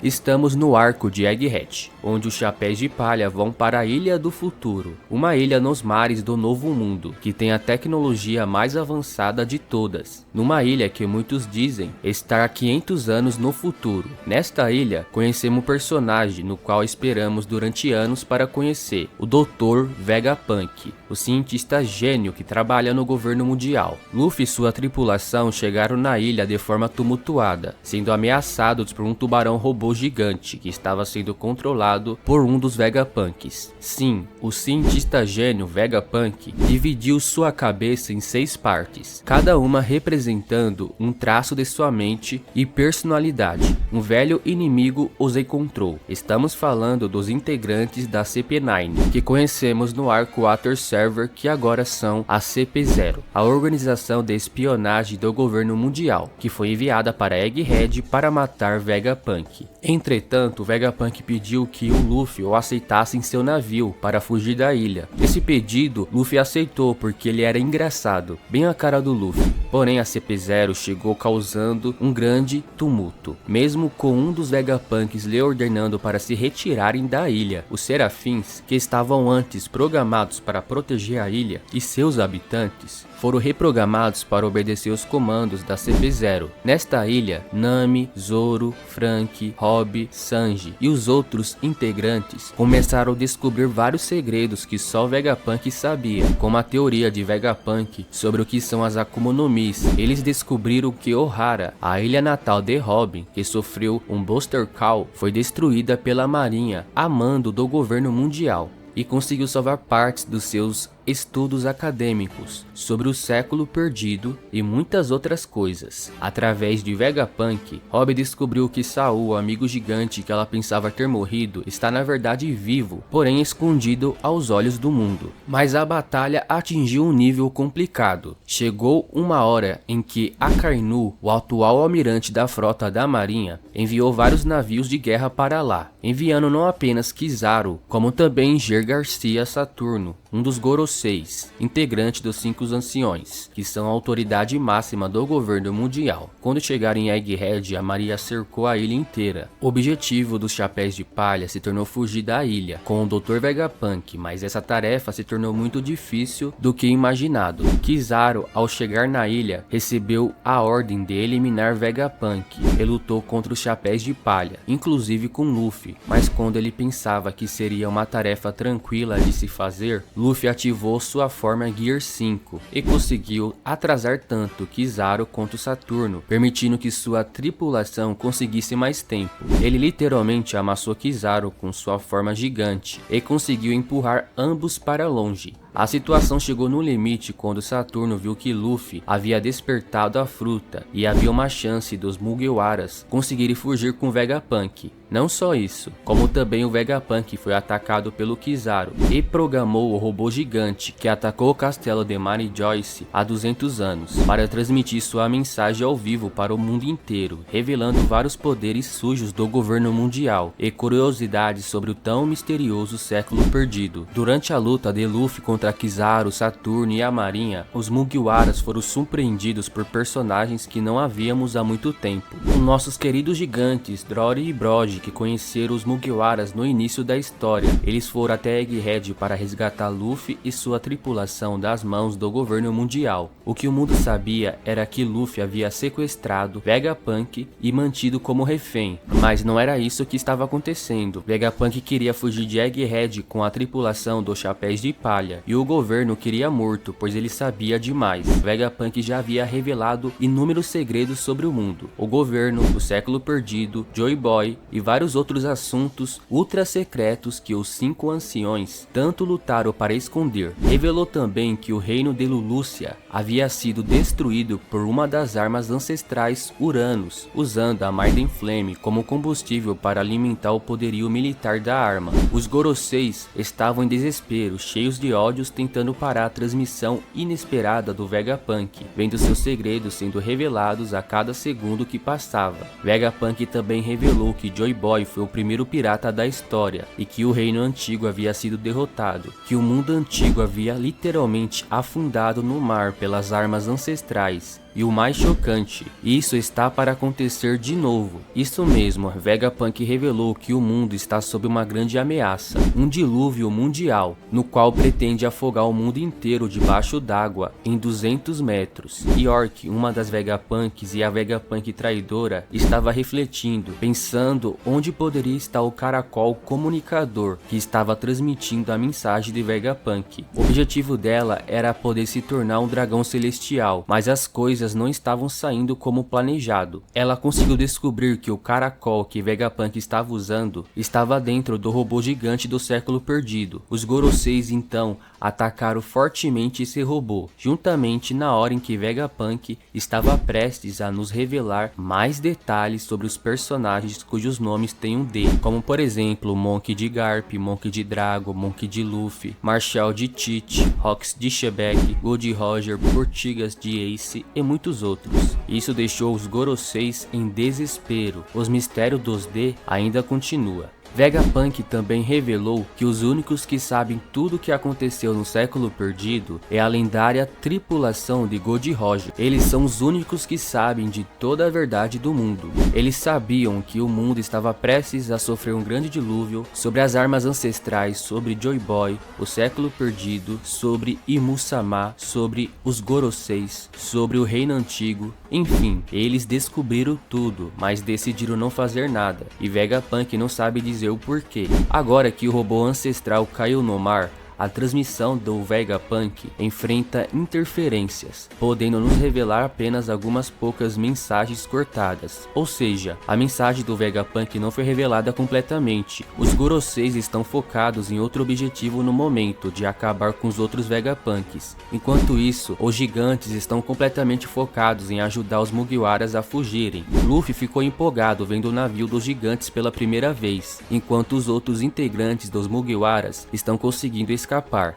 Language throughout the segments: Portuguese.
Estamos no arco de Egghead, onde os Chapéus de Palha vão para a Ilha do Futuro, uma ilha nos mares do Novo Mundo, que tem a tecnologia mais avançada de todas, numa ilha que muitos dizem estar há 500 anos no futuro. Nesta ilha, conhecemos um personagem no qual esperamos durante anos para conhecer, o Dr. Vegapunk, o cientista gênio que trabalha no governo mundial. Luffy e sua tripulação chegaram na ilha de forma tumultuada, sendo ameaçados por um tubarão robô gigante que estava sendo controlado por um dos Vegapunks. Sim, o cientista gênio Vegapunk dividiu sua cabeça em 6 partes, cada uma representando um traço de sua mente e personalidade. Um velho inimigo os encontrou. Estamos falando dos integrantes da CP9, que conhecemos no arco Water Server, que agora são a CP0, a organização de espionagem do governo mundial, que foi enviada para Egghead para matar Vegapunk. Entretanto, Vegapunk pediu que o Luffy o aceitasse em seu navio para fugir da ilha. Esse pedido, Luffy aceitou porque ele era engraçado, bem a cara do Luffy. Porém, a CP0 chegou causando um grande tumulto, mesmo com um dos Vegapunks lhe ordenando para se retirarem da ilha. Os Serafins, que estavam antes programados para proteger a ilha e seus habitantes, foram reprogramados para obedecer os comandos da CP0. Nesta ilha, Nami, Zoro, Franky, Robin, Sanji e os outros integrantes começaram a descobrir vários segredos que só Vegapunk sabia, como a teoria de Vegapunk sobre o que são as Akuma no Mis. Eles descobriram que Ohara, a ilha natal de Robin, que sofreu um Buster Call, foi destruída pela marinha a mando do governo mundial e conseguiu salvar partes dos seus estudos acadêmicos sobre o século perdido e muitas outras coisas. Através de Vegapunk, Robin descobriu que Saul, o amigo gigante que ela pensava ter morrido, está na verdade vivo, porém escondido aos olhos do mundo. Mas a batalha atingiu um nível complicado. Chegou uma hora em que Akainu, o atual almirante da frota da marinha, enviou vários navios de guerra para lá, enviando não apenas Kizaru, como também Ger Garcia Saturno, um dos Goroseis, integrante dos 5 Anciões, que são a autoridade máxima do governo mundial. Quando chegaram em Egghead, a marinha cercou a ilha inteira. O objetivo dos Chapéus de Palha se tornou fugir da ilha, com o Dr. Vegapunk, mas essa tarefa se tornou muito difícil do que imaginado. Kizaru, ao chegar na ilha, recebeu a ordem de eliminar Vegapunk e lutou contra os Chapéus de Palha, inclusive com Luffy, mas quando ele pensava que seria uma tarefa tranquila de se fazer, Luffy ativou sua forma Gear 5 e conseguiu atrasar tanto Kizaru quanto Saturno, permitindo que sua tripulação conseguisse mais tempo. Ele literalmente amassou Kizaru com sua forma gigante e conseguiu empurrar ambos para longe. A situação chegou no limite quando Saturno viu que Luffy havia despertado a fruta e havia uma chance dos Mugiwaras conseguirem fugir com Vegapunk. Não só isso, como também o Vegapunk foi atacado pelo Kizaru e programou o robô gigante que atacou o castelo de Mary Joyce há 200 anos para transmitir sua mensagem ao vivo para o mundo inteiro, revelando vários poderes sujos do governo mundial e curiosidades sobre o tão misterioso século perdido. Durante a luta de Luffy contra Kizaru, Saturno e a marinha, os Mugiwaras foram surpreendidos por personagens que não havíamos há muito tempo. Os nossos queridos gigantes, Dory e Brody, que conheceram os Mugiwaras no início da história. Eles foram até Egghead para resgatar Luffy e sua tripulação das mãos do governo mundial. O que o mundo sabia era que Luffy havia sequestrado Vegapunk e mantido como refém, mas não era isso que estava acontecendo. Vegapunk queria fugir de Egghead com a tripulação dos Chapéus de Palha e o governo queria morto, pois ele sabia demais. Vegapunk já havia revelado inúmeros segredos sobre o mundo, o governo, o século perdido, Joy Boy e vários outros assuntos ultra secretos que os 5 anciões tanto lutaram para esconder. Revelou também que o reino de Lulucia havia sido destruído por uma das armas ancestrais Uranus, usando a Maiden Flame como combustível para alimentar o poderio militar da arma. Os Goroseis estavam em desespero, cheios de ódios, tentando parar a transmissão inesperada do Vegapunk, vendo seus segredos sendo revelados a cada segundo que passava. Vegapunk também revelou que Joy Boy foi o primeiro pirata da história e que o reino antigo havia sido derrotado, que o mundo antigo havia literalmente afundado no mar pelas armas ancestrais E o mais chocante, isso está para acontecer de novo. Isso mesmo, Vegapunk revelou que o mundo está sob uma grande ameaça, um dilúvio mundial, no qual pretende afogar o mundo inteiro debaixo d'água em 200 metros. York, uma das Vegapunks e a Vegapunk traidora, estava refletindo, pensando onde poderia estar o caracol comunicador que estava transmitindo a mensagem de Vegapunk. O objetivo dela era poder se tornar um dragão celestial, mas as coisas não estavam saindo como planejado. Ela conseguiu descobrir que o caracol que Vegapunk estava usando estava dentro do robô gigante do século perdido. Os Goroseis então atacaram fortemente esse robô, juntamente na hora em que Vegapunk estava prestes a nos revelar mais detalhes sobre os personagens cujos nomes têm um D, como por exemplo Monkey D. Garp, Monkey D. Drago, Monkey D. Luffy, Marshall D. Tite, Rox D. Shebeck, Gold Roger, Portigas D. Ace e muitos outros. Isso deixou os Goroseis em desespero. Os mistérios dos D ainda continua. Vegapunk também revelou que os únicos que sabem tudo o que aconteceu no século perdido é a lendária tripulação de Gold Roger. Eles são os únicos que sabem de toda a verdade do mundo. Eles sabiam que o mundo estava prestes a sofrer um grande dilúvio, sobre as armas ancestrais, sobre Joy Boy, o século perdido, sobre Imu-sama, sobre os Goroseis, sobre o reino antigo. Enfim, eles descobriram tudo, mas decidiram não fazer nada, e Vegapunk não sabe dizer o porquê. Agora que o robô ancestral caiu no mar, a transmissão do Vegapunk enfrenta interferências, podendo nos revelar apenas algumas poucas mensagens cortadas. Ou seja, a mensagem do Vegapunk não foi revelada completamente. Os Goroseis estão focados em outro objetivo no momento, de acabar com os outros Vegapunks. Enquanto isso, os gigantes estão completamente focados em ajudar os Mugiwaras a fugirem. Luffy ficou empolgado vendo o navio dos gigantes pela primeira vez, enquanto os outros integrantes dos Mugiwaras estão conseguindo escapar.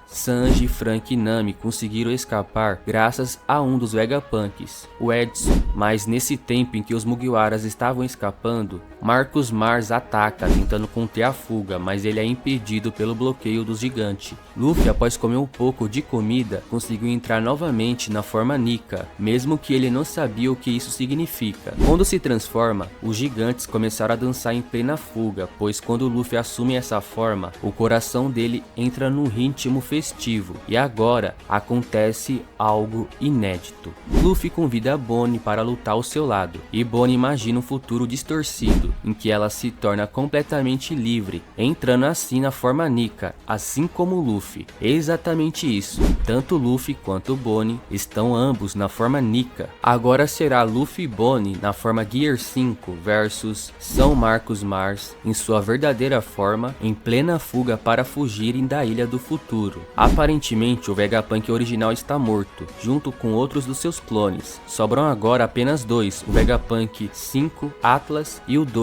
Sanji, Frank e Nami conseguiram escapar graças a um dos Vegapunks, o Edson. Mas nesse tempo em que os Mugiwaras estavam escapando, Marcus Mars ataca tentando conter a fuga, mas ele é impedido pelo bloqueio dos gigantes. Luffy, após comer um pouco de comida, conseguiu entrar novamente na forma Nika, mesmo que ele não sabia o que isso significa. Quando se transforma, os gigantes começaram a dançar em plena fuga, pois quando Luffy assume essa forma, o coração dele entra num ritmo festivo, e agora acontece algo inédito. Luffy convida a Bonnie para lutar ao seu lado, e Bonnie imagina um futuro distorcido, em que ela se torna completamente livre, entrando assim na forma Nika, assim como Luffy. Exatamente isso, tanto Luffy quanto Bonnie estão ambos na forma Nika. Agora será Luffy e Bonnie na forma Gear 5 versus São Marcos Mars em sua verdadeira forma, em plena fuga para fugirem da Ilha do Futuro. Aparentemente o Vegapunk original está morto, junto com outros dos seus clones. Sobram agora apenas dois, o Vegapunk 5 Atlas e o 2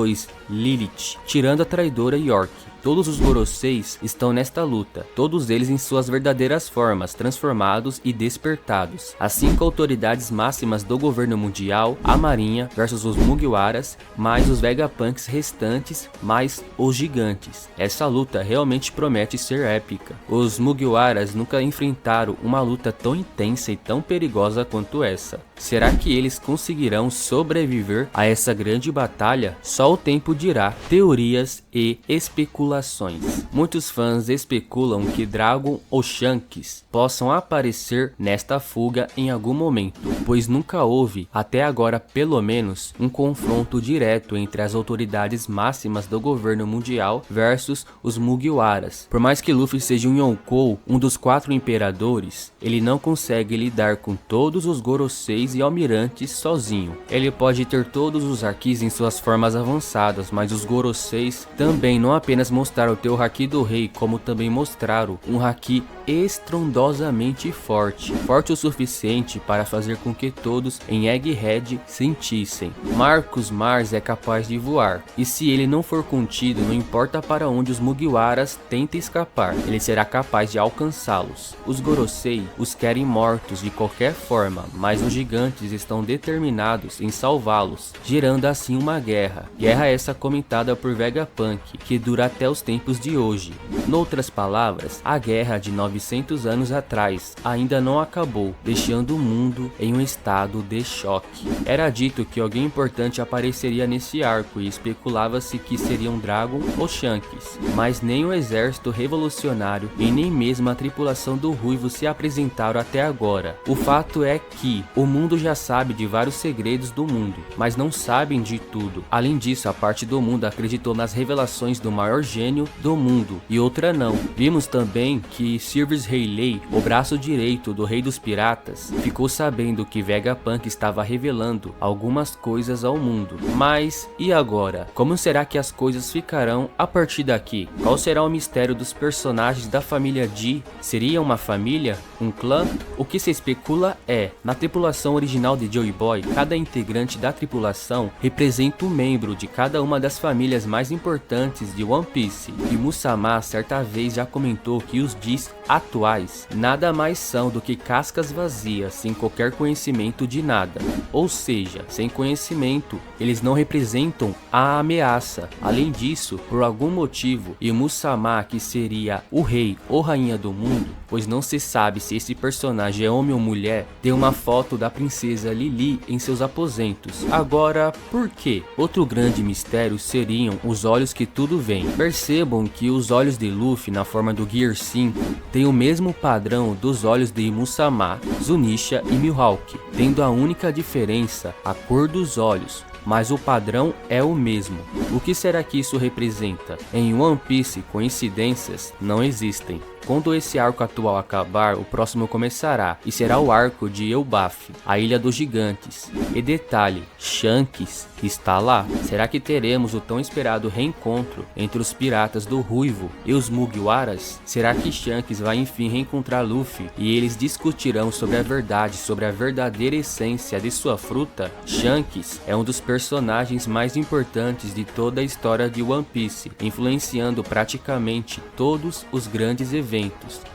Lilith, tirando a traidora York. Todos os Goroseis estão nesta luta, todos eles em suas verdadeiras formas, transformados e despertados. As 5 autoridades máximas do governo mundial, a marinha versus os Mugiwaras, mais os Vegapunks restantes, mais os gigantes. Essa luta realmente promete ser épica. Os Mugiwaras nunca enfrentaram uma luta tão intensa e tão perigosa quanto essa. Será que eles conseguirão sobreviver a essa grande batalha? Só o tempo dirá. Teorias e especulações. Muitos fãs especulam que Dragon ou Shanks possam aparecer nesta fuga em algum momento, pois nunca houve, até agora pelo menos, um confronto direto entre as autoridades máximas do governo mundial versus os Mugiwaras. Por mais que Luffy seja um Yonkou, um dos 4 imperadores, ele não consegue lidar com todos os Goroseis e almirantes sozinho. Ele pode ter todos os hakis em suas formas avançadas, mas os Goroseis também não apenas mostraram o teu haki do rei, como também mostraram um haki estrondosamente forte, forte o suficiente para fazer com que todos em Egghead sentissem. Marcus Mars é capaz de voar, e se ele não for contido, não importa para onde os Mugiwaras tentem escapar, ele será capaz de alcançá-los. Os Gorosei os querem mortos de qualquer forma, mas os gigantes estão determinados em salvá-los, gerando assim uma guerra. Guerra essa comentada por Vegapunk, que dura até os tempos de hoje. Noutras palavras, a guerra de 9 900 anos atrás ainda não acabou, deixando o mundo em um estado de choque. Era dito que alguém importante apareceria nesse arco e especulava-se que seriam Dragon ou Shanks, mas nem o exército revolucionário e nem mesmo a tripulação do Ruivo se apresentaram até agora. O fato é que o mundo já sabe de vários segredos do mundo, mas não sabem de tudo. Além disso, a parte do mundo acreditou nas revelações do maior gênio do mundo e outra não. Vimos também que Sirius Rayleigh, o braço direito do Rei dos Piratas, ficou sabendo que Vegapunk estava revelando algumas coisas ao mundo. Mas e agora? Como será que as coisas ficarão a partir daqui? Qual será o mistério dos personagens da família G? Seria uma família? Um clã? O que se especula é, na tripulação original de Joy Boy, cada integrante da tripulação representa um membro de cada uma das famílias mais importantes de One Piece. E Musama certa vez já comentou que os Gs atuais nada mais são do que cascas vazias sem qualquer conhecimento de nada. Ou seja, sem conhecimento, eles não representam a ameaça. Além disso, por algum motivo, e Musama, que seria o rei ou rainha do mundo, pois não se sabe se esse personagem é homem ou mulher, tem uma foto da princesa Lily em seus aposentos. Agora, por quê? Outro grande mistério seriam os olhos que tudo vem. Percebam que os olhos de Luffy na forma do Gear 5 têm o mesmo padrão dos olhos de Musama, Zunisha e Mihawk, tendo a única diferença a cor dos olhos, mas o padrão é o mesmo. O que será que isso representa? Em One Piece, coincidências não existem. Quando esse arco atual acabar, o próximo começará, e será o arco de Elbaf, a Ilha dos Gigantes. E detalhe, Shanks está lá. Será que teremos o tão esperado reencontro entre os piratas do Ruivo e os Mugiwaras? Será que Shanks vai enfim reencontrar Luffy e eles discutirão sobre a verdade, sobre a verdadeira essência de sua fruta? Shanks é um dos personagens mais importantes de toda a história de One Piece, influenciando praticamente todos os grandes eventos.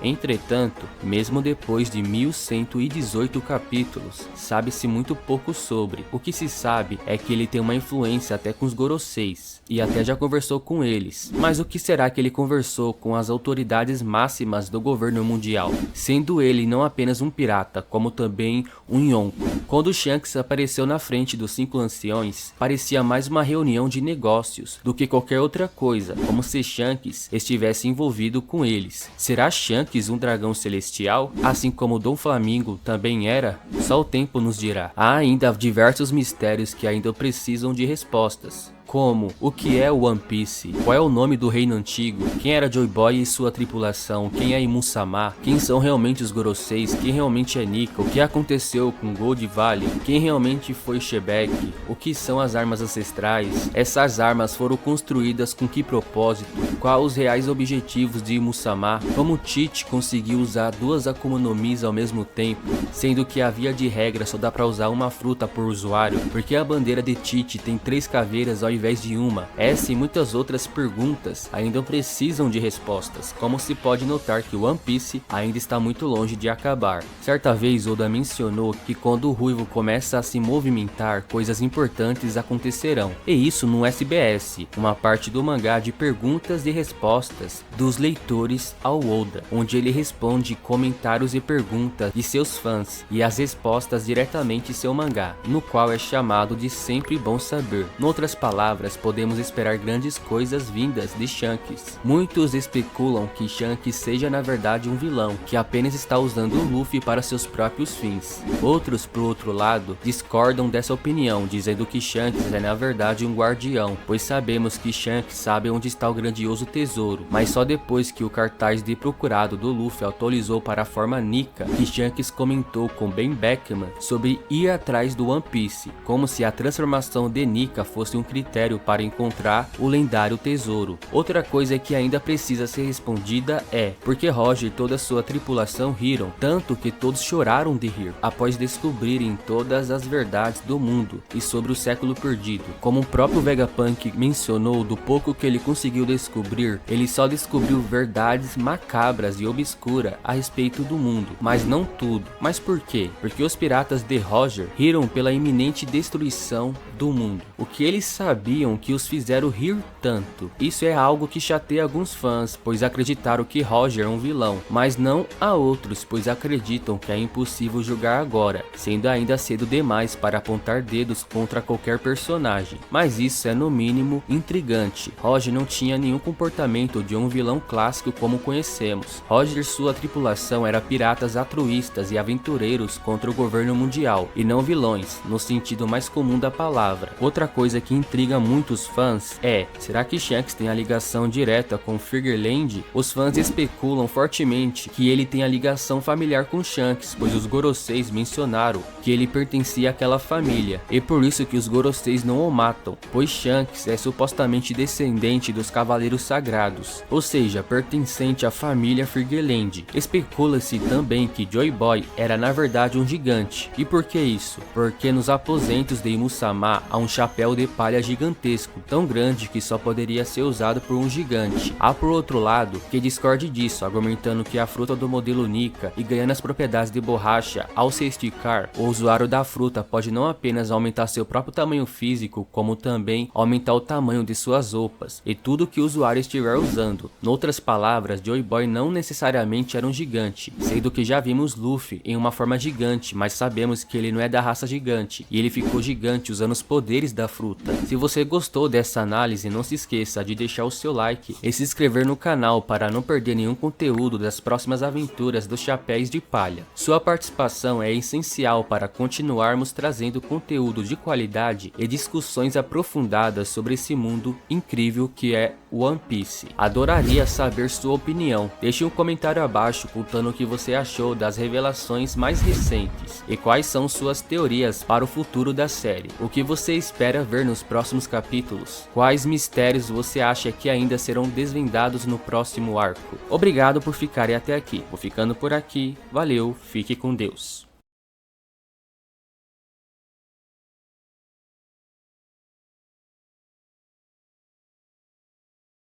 Entretanto, mesmo depois de 1118 capítulos, sabe-se muito pouco sobre. O que se sabe é que ele tem uma influência até com os Goroseis, e até já conversou com eles. Mas o que será que ele conversou com as autoridades máximas do governo mundial? Sendo ele não apenas um pirata, como também um Yonko. Quando Shanks apareceu na frente dos 5 anciões, parecia mais uma reunião de negócios do que qualquer outra coisa, como se Shanks estivesse envolvido com eles. Será Shanks um dragão celestial? Assim como Dom Flamingo também era? Só o tempo nos dirá. Há ainda diversos mistérios que ainda precisam de respostas. Como, o que é o One Piece, qual é o nome do reino antigo, quem era Joy Boy e sua tripulação, quem é Musama, quem são realmente os Goroseis, quem realmente é Nika, o que aconteceu com Gold Valley, quem realmente foi Shebek, o que são as armas ancestrais, essas armas foram construídas com que propósito, quais os reais objetivos de Musama, como Tite conseguiu usar 2 Akuma no Mis ao mesmo tempo, sendo que a via de regra só dá pra usar uma fruta por usuário, porque a bandeira de Tite tem 3 caveiras ao invés de uma. Essa e muitas outras perguntas ainda precisam de respostas, como se pode notar que One Piece ainda está muito longe de acabar. Certa vez Oda mencionou que quando o Ruivo começa a se movimentar, coisas importantes acontecerão. E isso no SBS, uma parte do mangá de perguntas e respostas dos leitores ao Oda, onde ele responde comentários e perguntas de seus fãs e as respostas diretamente em seu mangá, no qual é chamado de Sempre Bom Saber. Em outras palavras, podemos esperar grandes coisas vindas de Shanks. Muitos especulam que Shanks seja na verdade um vilão, que apenas está usando o Luffy para seus próprios fins. Outros, por outro lado, discordam dessa opinião, dizendo que Shanks é na verdade um guardião, pois sabemos que Shanks sabe onde está o grandioso tesouro, mas só depois que o cartaz de procurado do Luffy atualizou para a forma Nika, que Shanks comentou com Ben Beckman sobre ir atrás do One Piece, como se a transformação de Nika fosse um critério para encontrar o lendário tesouro. Outra coisa que ainda precisa ser respondida é por que Roger e toda sua tripulação riram, tanto que todos choraram de rir, após descobrirem todas as verdades do mundo e sobre o século perdido. Como o próprio Vegapunk mencionou, do pouco que ele conseguiu descobrir, ele só descobriu verdades macabras e obscuras a respeito do mundo, mas não tudo. Mas por quê? Porque os piratas de Roger riram pela iminente destruição do mundo. O que eles sabiam que os fizeram rir tanto? Isso é algo que chateia alguns fãs, pois acreditaram que Roger é um vilão, mas não a outros, pois acreditam que é impossível julgar agora, sendo ainda cedo demais para apontar dedos contra qualquer personagem. Mas isso é no mínimo intrigante. Roger não tinha nenhum comportamento de um vilão clássico como conhecemos. Roger e sua tripulação era piratas altruístas e aventureiros contra o governo mundial, e não vilões, no sentido mais comum da palavra. Outra coisa que intriga muitos fãs é, será que Shanks tem a ligação direta com Firgerland? Os fãs especulam fortemente que ele tem a ligação familiar com Shanks, pois os Goroseis mencionaram que ele pertencia àquela família, e por isso que os Goroseis não o matam, pois Shanks é supostamente descendente dos Cavaleiros Sagrados, ou seja, pertencente à família Firgerland. Especula-se também que Joy Boy era na verdade um gigante. E por que isso? Porque nos aposentos de Imu-sama há um chapéu de palha gigantesco, tão grande que só poderia ser usado por um gigante. Há por outro lado que discorde disso, argumentando que a fruta do modelo Nika e ganhando as propriedades de borracha ao se esticar, o usuário da fruta pode não apenas aumentar seu próprio tamanho físico, como também aumentar o tamanho de suas roupas e tudo que o usuário estiver usando. Noutras palavras, Joy Boy não necessariamente era um gigante, sendo que já vimos Luffy em uma forma gigante, mas sabemos que ele não é da raça gigante, e ele ficou gigante usando os poderes da fruta. Se você gostou dessa análise, não se esqueça de deixar o seu like e se inscrever no canal para não perder nenhum conteúdo das próximas aventuras dos Chapéus de Palha. Sua participação é essencial para continuarmos trazendo conteúdo de qualidade e discussões aprofundadas sobre esse mundo incrível que é One Piece. Adoraria saber sua opinião. Deixe um comentário abaixo contando o que você achou das revelações mais recentes e quais são suas teorias para o futuro da série. O que você espera ver nos próximos capítulos? Quais mistérios você acha que ainda serão desvendados no próximo arco? Obrigado por ficarem até aqui. Vou ficando por aqui. Valeu, fique com Deus.